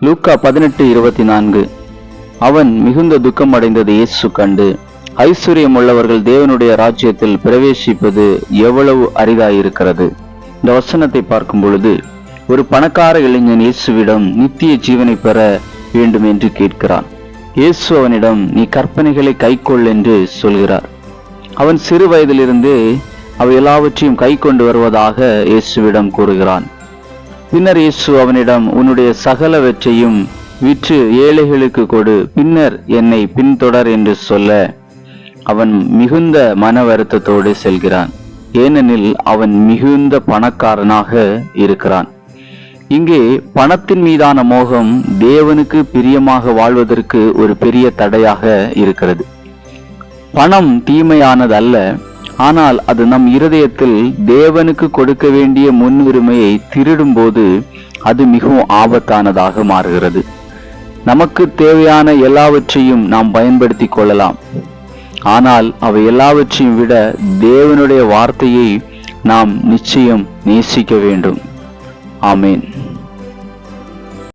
லூக்கா 18:24. அவன் மிகுந்த துக்கம் அடைந்தது இயேசு கண்டு, ஐஸ்வர்யம் உள்ளவர்கள் தேவனுடைய ராஜ்யத்தில் பிரவேசிப்பது எவ்வளவு அரிதாயிருக்கிறது. இந்த வசனத்தை பார்க்கும் பொழுது, ஒரு பணக்கார இளைஞன் இயேசுவிடம் நித்திய ஜீவனை பெற வேண்டும் என்று கேட்கிறான். இயேசு அவனிடம், நீ கற்பனைகளை கைக்கொள் என்று சொல்கிறார். அவன் சிறு வயதிலிருந்து அவை எல்லாவற்றையும் கை கொண்டு வருவதாக இயேசுவிடம் கூறுகிறான். பின்னர் இயேசு அவனிடம், உன்னுடைய சகலவற்றையும் விற்று ஏழைகளுக்கு கொடு, பின்னர் என்னை பின்தொடர் என்று சொல்ல அவன் மிகுந்த மன வருத்தத்தோடு செல்கிறான். ஏனெனில் அவன் மிகுந்த பணக்காரனாக இருக்கிறான். இங்கே பணத்தின் மீதான மோகம் தேவனுக்கு பிரியமாக வாழ்வதற்கு ஒரு பெரிய தடையாக இருக்கிறது. பணம் தீமையானது அல்ல, ஆனால் அது நம் இருதயத்தில் தேவனுக்கு கொடுக்க வேண்டிய முன்னுரிமையை திருடும் போது அது மிகவும் ஆபத்தானதாக மாறுகிறது. நமக்கு தேவையான எல்லாவற்றையும் நாம் பயன்படுத்தி கொள்ளலாம், ஆனால் அவை எல்லாவற்றையும் விட தேவனுடைய வார்த்தையை நாம் நிச்சயம் நேசிக்க வேண்டும். ஆமேன்.